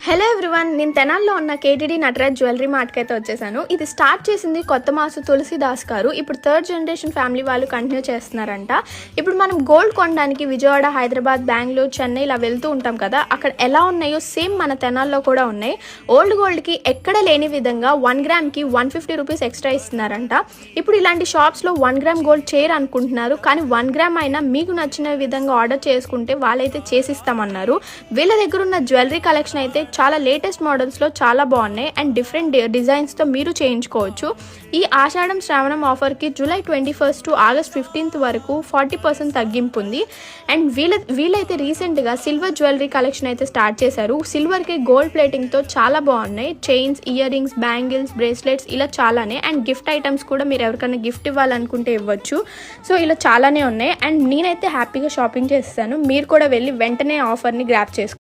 Hello everyone, నేను తెనాల్లో ఉన్న కేటీడీ నటరాజ్ జ్యువెలరీ మార్ట్కి అయితే వచ్చేసాను. ఇది స్టార్ట్ చేసింది కొత్త మాసు తులసిదాస్ గారు. ఇప్పుడు థర్డ్ జనరేషన్ ఫ్యామిలీ వాళ్ళు కంటిన్యూ చేస్తున్నారంట. ఇప్పుడు మనం గోల్డ్ కొనడానికి విజయవాడ, హైదరాబాద్, బెంగళూరు, చెన్నై ఇలా వెళ్తూ ఉంటాం కదా, అక్కడ ఎలా ఉన్నాయో సేమ్ మన తెనాల్లో కూడా ఉన్నాయి. ఓల్డ్ గోల్డ్కి ఎక్కడ లేని విధంగా 1 గ్రామ్కి 150 రూపీస్ ఎక్స్ట్రా ఇస్తున్నారంట. ఇప్పుడు ఇలాంటి షాప్స్లో 1 గ్రామ్ గోల్డ్ చేయరు అనుకుంటున్నారు, కానీ 1 గ్రామ్ అయినా మీకు నచ్చిన విధంగా ఆర్డర్ చేసుకుంటే వాళ్ళైతే చేసిస్తామన్నారు. వీళ్ళ దగ్గర ఉన్న జ్యువెలరీ కలెక్షన్ అయితే చాలా లేటెస్ట్ మోడల్స్లో చాలా బాగున్నాయి అండ్ డిఫరెంట్ డిజైన్స్తో మీరు చేయించుకోవచ్చు. ఈ ఆషాఢం శ్రావణం ఆఫర్కి జూలై 21 టు ఆగస్ట్ 15 వరకు 40% తగ్గింపు ఉంది. అండ్ వీళ్ళైతే రీసెంట్గా సిల్వర్ జ్యువెలరీ కలెక్షన్ అయితే స్టార్ట్ చేశారు. సిల్వర్కి గోల్డ్ ప్లేటింగ్తో చాలా బాగున్నాయి. Chains, ear rings, bangles, bracelets ఇలా చాలానే. అండ్ గిఫ్ట్ ఐటమ్స్ కూడా మీరు ఎవరికైనా గిఫ్ట్ ఇవ్వాలనుకుంటే ఇవ్వచ్చు. సో ఇలా చాలానే ఉన్నాయి. అండ్ నేనైతే హ్యాపీగా షాపింగ్ చేస్తాను. మీరు కూడా వెళ్ళి వెంటనే ఆఫర్ని గ్రాప్ చేసుకోండి.